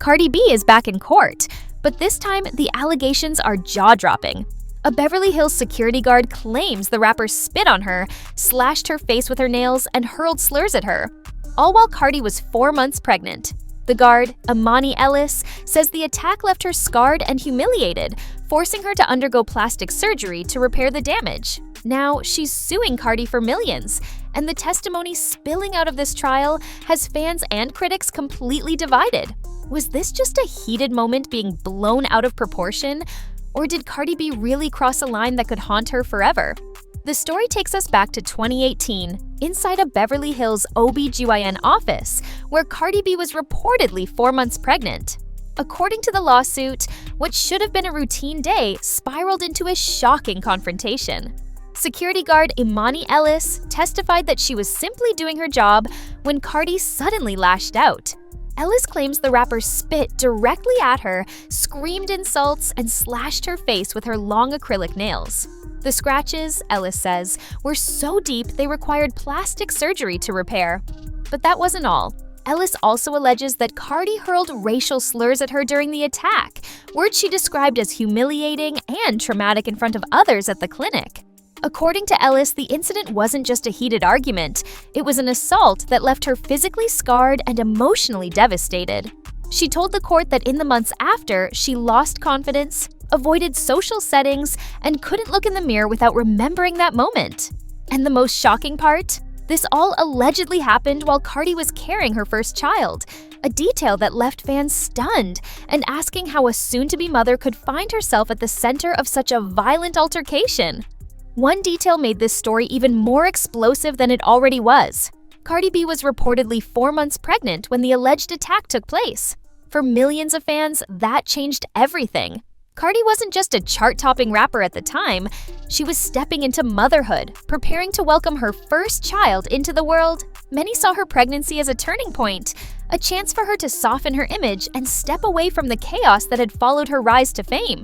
Cardi B is back in court, but this time the allegations are jaw-dropping. A Beverly Hills security guard claims the rapper spit on her, slashed her face with her nails, and hurled slurs at her, all while Cardi was 4 months pregnant. The guard, Emani Ellis, says the attack left her scarred and humiliated, forcing her to undergo plastic surgery to repair the damage. Now, she's suing Cardi for millions, and the testimony spilling out of this trial has fans and critics completely divided. Was this just a heated moment being blown out of proportion, or did Cardi B really cross a line that could haunt her forever? The story takes us back to 2018, inside a Beverly Hills OB-GYN office, where Cardi B was reportedly 4 months pregnant. According to the lawsuit, what should have been a routine day spiraled into a shocking confrontation. Security guard Emani Ellis testified that she was simply doing her job when Cardi suddenly lashed out. Ellis claims the rapper spit directly at her, screamed insults, and slashed her face with her long acrylic nails. The scratches, Ellis says, were so deep they required plastic surgery to repair. But that wasn't all. Ellis also alleges that Cardi hurled racial slurs at her during the attack, words she described as humiliating and traumatic in front of others at the clinic. According to Ellis, the incident wasn't just a heated argument, it was an assault that left her physically scarred and emotionally devastated. She told the court that in the months after, she lost confidence, avoided social settings, and couldn't look in the mirror without remembering that moment. And the most shocking part? This all allegedly happened while Cardi was carrying her first child, a detail that left fans stunned and asking how a soon-to-be mother could find herself at the center of such a violent altercation. One detail made this story even more explosive than it already was. Cardi B was reportedly 4 months pregnant when the alleged attack took place. For millions of fans, that changed everything. Cardi wasn't just a chart-topping rapper at the time, she was stepping into motherhood, preparing to welcome her first child into the world. Many saw her pregnancy as a turning point, a chance for her to soften her image and step away from the chaos that had followed her rise to fame.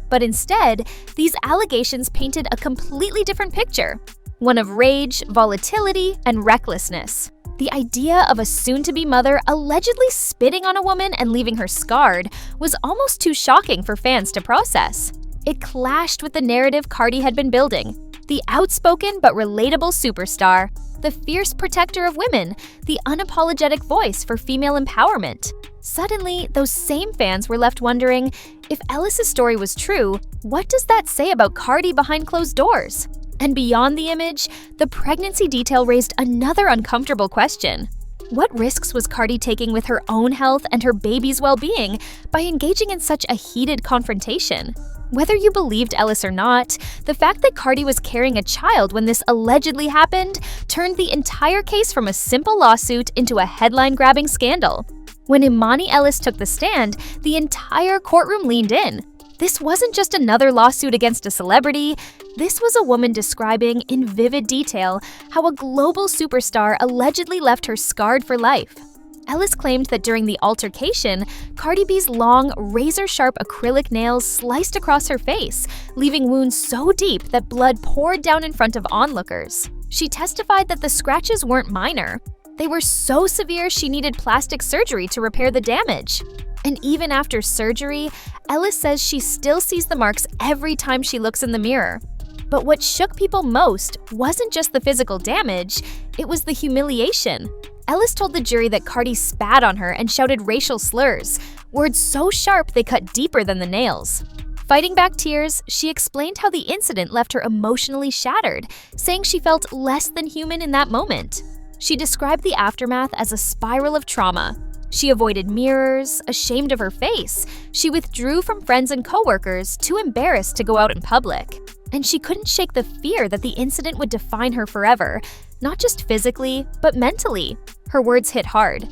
But instead, these allegations painted a completely different picture, one of rage, volatility, and recklessness. The idea of a soon-to-be mother allegedly spitting on a woman and leaving her scarred was almost too shocking for fans to process. It clashed with the narrative Cardi had been building, the outspoken but relatable superstar, the fierce protector of women, the unapologetic voice for female empowerment. Suddenly, those same fans were left wondering, if Ellis' story was true, what does that say about Cardi behind closed doors? And beyond the image, the pregnancy detail raised another uncomfortable question. What risks was Cardi taking with her own health and her baby's well-being by engaging in such a heated confrontation? Whether you believed Ellis or not, the fact that Cardi was carrying a child when this allegedly happened turned the entire case from a simple lawsuit into a headline-grabbing scandal. When Emani Ellis took the stand, the entire courtroom leaned in. This wasn't just another lawsuit against a celebrity. This was a woman describing in vivid detail how a global superstar allegedly left her scarred for life. Ellis claimed that during the altercation, Cardi B's long, razor-sharp acrylic nails sliced across her face, leaving wounds so deep that blood poured down in front of onlookers. She testified that the scratches weren't minor. They were so severe she needed plastic surgery to repair the damage. And even after surgery, Ellis says she still sees the marks every time she looks in the mirror. But what shook people most wasn't just the physical damage, it was the humiliation. Ellis told the jury that Cardi spat on her and shouted racial slurs, words so sharp they cut deeper than the nails. Fighting back tears, she explained how the incident left her emotionally shattered, saying she felt less than human in that moment. She described the aftermath as a spiral of trauma. She avoided mirrors, ashamed of her face. She withdrew from friends and coworkers, too embarrassed to go out in public. And she couldn't shake the fear that the incident would define her forever, not just physically, but mentally. Her words hit hard.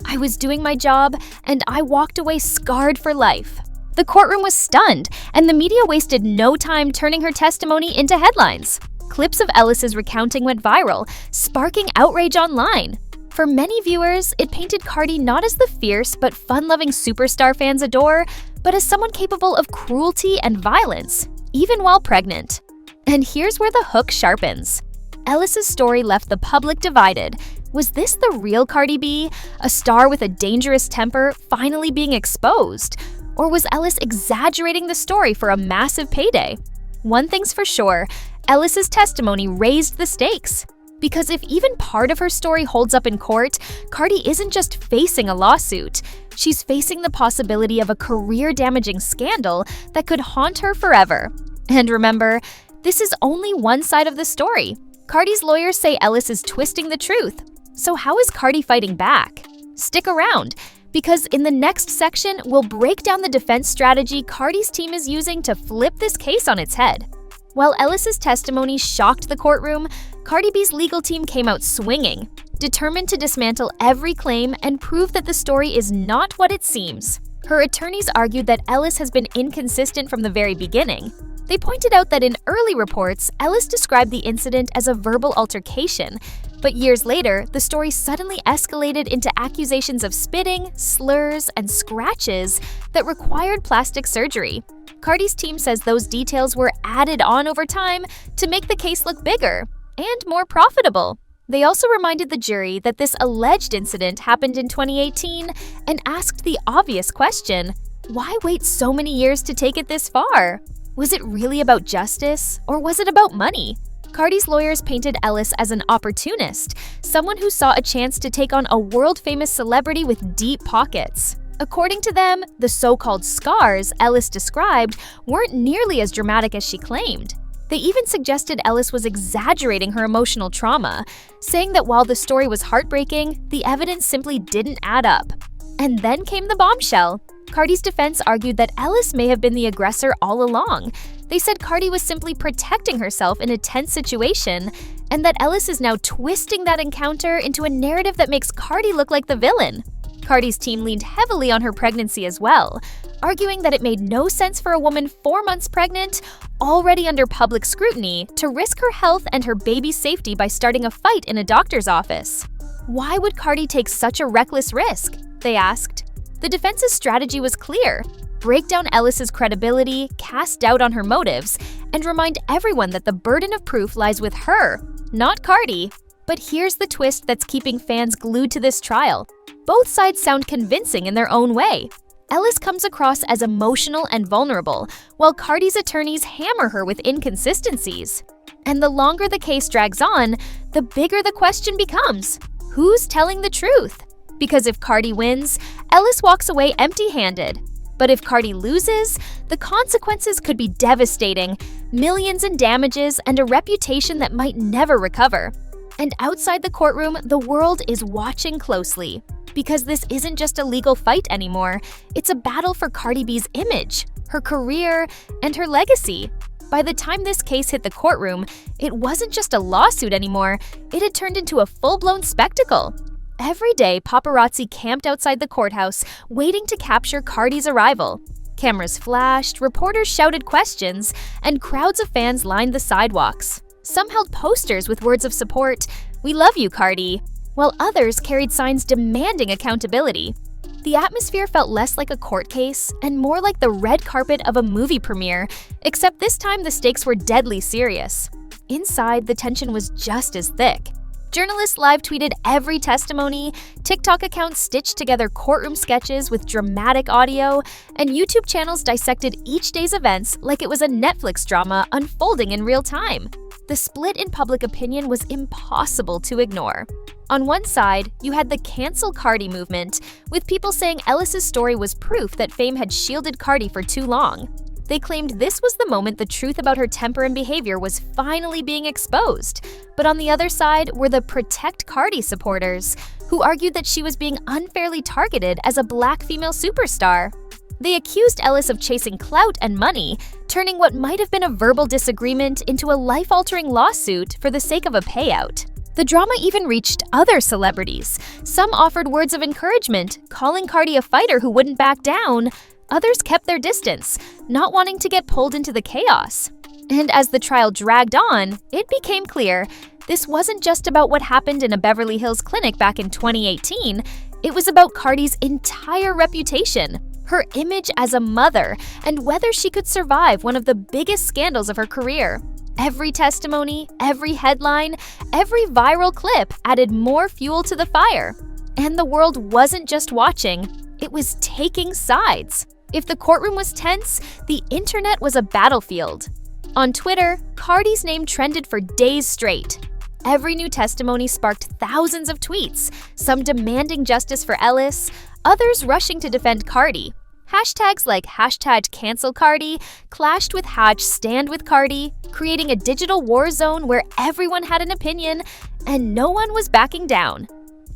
"I was doing my job, and I walked away scarred for life." The courtroom was stunned, and the media wasted no time turning her testimony into headlines. Clips of Ellis's recounting went viral, sparking outrage online. For many viewers, it painted Cardi not as the fierce but fun-loving superstar fans adore, but as someone capable of cruelty and violence, even while pregnant. And here's where the hook sharpens. Ellis's story left the public divided. Was this the real Cardi B, a star with a dangerous temper finally being exposed? Or was Ellis exaggerating the story for a massive payday? One thing's for sure, Ellis's testimony raised the stakes. Because if even part of her story holds up in court, Cardi isn't just facing a lawsuit. She's facing the possibility of a career-damaging scandal that could haunt her forever. And remember, this is only one side of the story. Cardi's lawyers say Ellis is twisting the truth. So how is Cardi fighting back? Stick around, because in the next section, we'll break down the defense strategy Cardi's team is using to flip this case on its head. While Ellis's testimony shocked the courtroom, Cardi B's legal team came out swinging, determined to dismantle every claim and prove that the story is not what it seems. Her attorneys argued that Ellis has been inconsistent from the very beginning. They pointed out that in early reports, Ellis described the incident as a verbal altercation, but years later, the story suddenly escalated into accusations of spitting, slurs, and scratches that required plastic surgery. Cardi's team says those details were added on over time to make the case look bigger and more profitable. They also reminded the jury that this alleged incident happened in 2018 and asked the obvious question, why wait so many years to take it this far? Was it really about justice, or was it about money? Cardi's lawyers painted Ellis as an opportunist, someone who saw a chance to take on a world-famous celebrity with deep pockets. According to them, the so-called scars Ellis described weren't nearly as dramatic as she claimed. They even suggested Ellis was exaggerating her emotional trauma, saying that while the story was heartbreaking, the evidence simply didn't add up. And then came the bombshell. Cardi's defense argued that Ellis may have been the aggressor all along. They said Cardi was simply protecting herself in a tense situation, and that Ellis is now twisting that encounter into a narrative that makes Cardi look like the villain. Cardi's team leaned heavily on her pregnancy as well, arguing that it made no sense for a woman 4 months pregnant, already under public scrutiny, to risk her health and her baby's safety by starting a fight in a doctor's office. Why would Cardi take such a reckless risk? They asked. The defense's strategy was clear: break down Ellis's credibility, cast doubt on her motives, and remind everyone that the burden of proof lies with her, not Cardi. But here's the twist that's keeping fans glued to this trial. Both sides sound convincing in their own way. Ellis comes across as emotional and vulnerable, while Cardi's attorneys hammer her with inconsistencies. And the longer the case drags on, the bigger the question becomes: who's telling the truth? Because if Cardi wins, Ellis walks away empty-handed. But if Cardi loses, the consequences could be devastating: millions in damages and a reputation that might never recover. And outside the courtroom, the world is watching closely. Because this isn't just a legal fight anymore, it's a battle for Cardi B's image, her career, and her legacy. By the time this case hit the courtroom, it wasn't just a lawsuit anymore, it had turned into a full-blown spectacle. Every day, paparazzi camped outside the courthouse, waiting to capture Cardi's arrival. Cameras flashed, reporters shouted questions, and crowds of fans lined the sidewalks. Some held posters with words of support, "We love you, Cardi," while others carried signs demanding accountability. The atmosphere felt less like a court case and more like the red carpet of a movie premiere, except this time the stakes were deadly serious. Inside, the tension was just as thick. Journalists live tweeted every testimony, TikTok accounts stitched together courtroom sketches with dramatic audio, and YouTube channels dissected each day's events like it was a Netflix drama unfolding in real time. The split in public opinion was impossible to ignore. On one side, you had the cancel Cardi movement, with people saying Ellis's story was proof that fame had shielded Cardi for too long. They claimed this was the moment the truth about her temper and behavior was finally being exposed. But on the other side were the Protect Cardi supporters, who argued that she was being unfairly targeted as a black female superstar. They accused Ellis of chasing clout and money, turning what might have been a verbal disagreement into a life-altering lawsuit for the sake of a payout. The drama even reached other celebrities. Some offered words of encouragement, calling Cardi a fighter who wouldn't back down. Others kept their distance, not wanting to get pulled into the chaos. And as the trial dragged on, it became clear this wasn't just about what happened in a Beverly Hills clinic back in 2018. It was about Cardi's entire reputation, her image as a mother, and whether she could survive one of the biggest scandals of her career. Every testimony, every headline, every viral clip added more fuel to the fire. And the world wasn't just watching, it was taking sides. If the courtroom was tense, the internet was a battlefield. On Twitter, Cardi's name trended for days straight. Every new testimony sparked thousands of tweets, some demanding justice for Ellis, others rushing to defend Cardi. Hashtags like #CancelCardi clashed with #StandWithCardi, creating a digital war zone where everyone had an opinion and no one was backing down.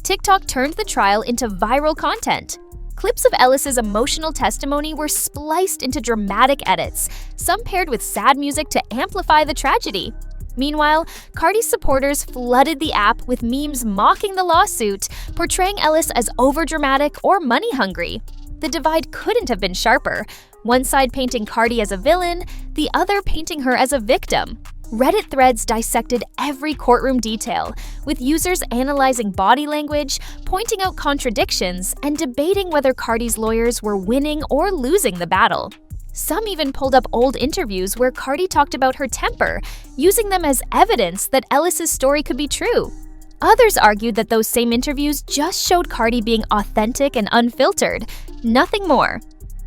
TikTok turned the trial into viral content. Clips of Ellis's emotional testimony were spliced into dramatic edits, some paired with sad music to amplify the tragedy. Meanwhile, Cardi's supporters flooded the app with memes mocking the lawsuit, portraying Ellis as overdramatic or money-hungry. The divide couldn't have been sharper, one side painting Cardi as a villain, the other painting her as a victim. Reddit threads dissected every courtroom detail, with users analyzing body language, pointing out contradictions, and debating whether Cardi's lawyers were winning or losing the battle. Some even pulled up old interviews where Cardi talked about her temper, using them as evidence that Ellis's story could be true. Others argued that those same interviews just showed Cardi being authentic and unfiltered, nothing more.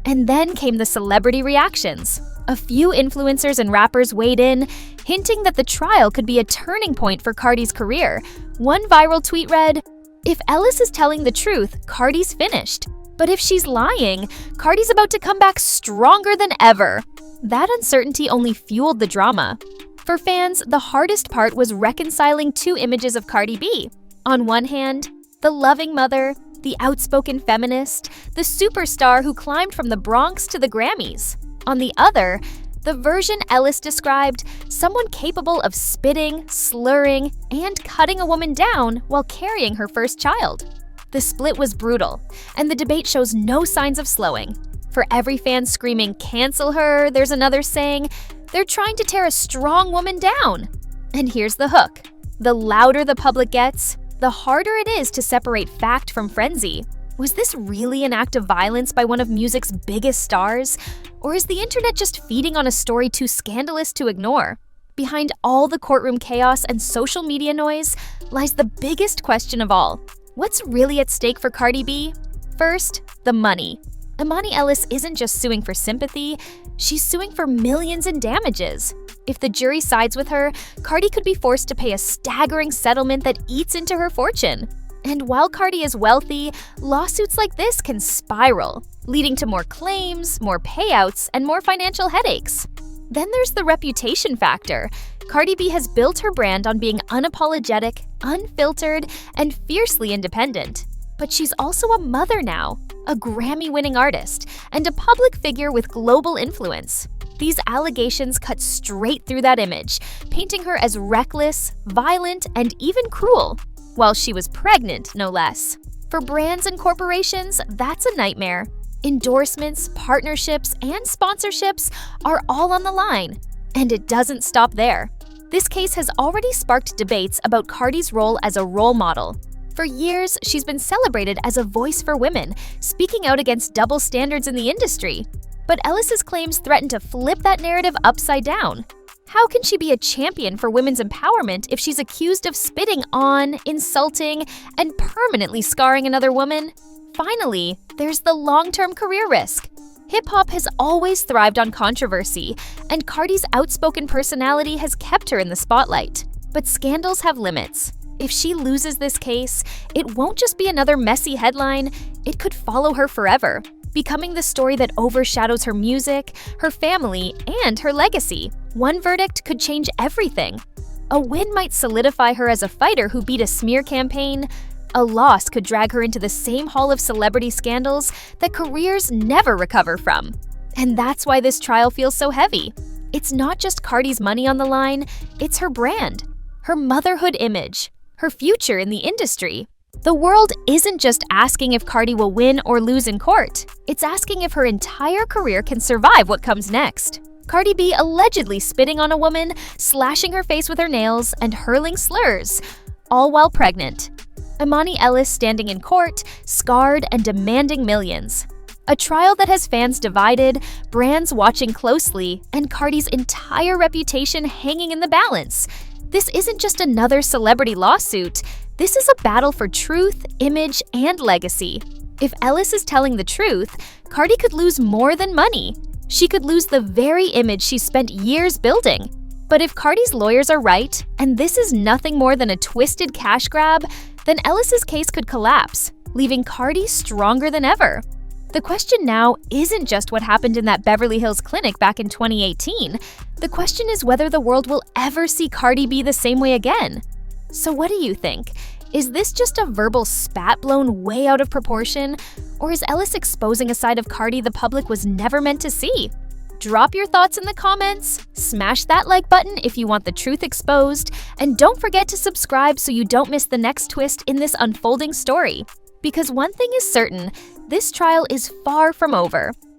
And then came the celebrity reactions. A few influencers and rappers weighed in, hinting that the trial could be a turning point for Cardi's career. One viral tweet read, "If Ellis is telling the truth, Cardi's finished. But if she's lying, Cardi's about to come back stronger than ever." That uncertainty only fueled the drama. For fans, the hardest part was reconciling two images of Cardi B. On one hand, the loving mother, the outspoken feminist, the superstar who climbed from the Bronx to the Grammys. On the other, the version Ellis described, someone capable of spitting, slurring, and cutting a woman down while carrying her first child. The split was brutal, and the debate shows no signs of slowing. For every fan screaming, "Cancel her," there's another saying, "They're trying to tear a strong woman down." And here's the hook. The louder the public gets, the harder it is to separate fact from frenzy. Was this really an act of violence by one of music's biggest stars? Or is the internet just feeding on a story too scandalous to ignore? Behind all the courtroom chaos and social media noise lies the biggest question of all. What's really at stake for Cardi B? First, the money. Emani Ellis isn't just suing for sympathy, she's suing for millions in damages. If the jury sides with her, Cardi could be forced to pay a staggering settlement that eats into her fortune. And while Cardi is wealthy, lawsuits like this can spiral, leading to more claims, more payouts, and more financial headaches. Then there's the reputation factor. Cardi B has built her brand on being unapologetic, unfiltered, and fiercely independent. But she's also a mother now, a Grammy-winning artist, and a public figure with global influence. These allegations cut straight through that image, painting her as reckless, violent, and even cruel. While she was pregnant, no less. For brands and corporations, that's a nightmare. Endorsements, partnerships, and sponsorships are all on the line. And it doesn't stop there. This case has already sparked debates about Cardi's role as a role model. For years, she's been celebrated as a voice for women, speaking out against double standards in the industry. But Ellis's claims threaten to flip that narrative upside down. How can she be a champion for women's empowerment if she's accused of spitting on, insulting, and permanently scarring another woman? Finally, there's the long-term career risk. Hip-hop has always thrived on controversy, and Cardi's outspoken personality has kept her in the spotlight. But scandals have limits. If she loses this case, it won't just be another messy headline, it could follow her forever, becoming the story that overshadows her music, her family, and her legacy. One verdict could change everything. A win might solidify her as a fighter who beat a smear campaign. A loss could drag her into the same hall of celebrity scandals that careers never recover from. And that's why this trial feels so heavy. It's not just Cardi's money on the line, it's her brand, her motherhood image, her future in the industry. The world isn't just asking if Cardi will win or lose in court. It's asking if her entire career can survive what comes next. Cardi B allegedly spitting on a woman, slashing her face with her nails, and hurling slurs, all while pregnant. Emani Ellis standing in court, scarred and demanding millions. A trial that has fans divided, brands watching closely, and Cardi's entire reputation hanging in the balance. This isn't just another celebrity lawsuit. This is a battle for truth, image, and legacy. If Ellis is telling the truth, Cardi could lose more than money. She could lose the very image she spent years building. But if Cardi's lawyers are right, and this is nothing more than a twisted cash grab, then Ellis's case could collapse, leaving Cardi stronger than ever. The question now isn't just what happened in that Beverly Hills clinic back in 2018. The question is whether the world will ever see Cardi B the same way again. So what do you think? Is this just a verbal spat blown way out of proportion? Or is Ellis exposing a side of Cardi the public was never meant to see? Drop your thoughts in the comments, smash that like button if you want the truth exposed, and don't forget to subscribe so you don't miss the next twist in this unfolding story. Because one thing is certain, this trial is far from over.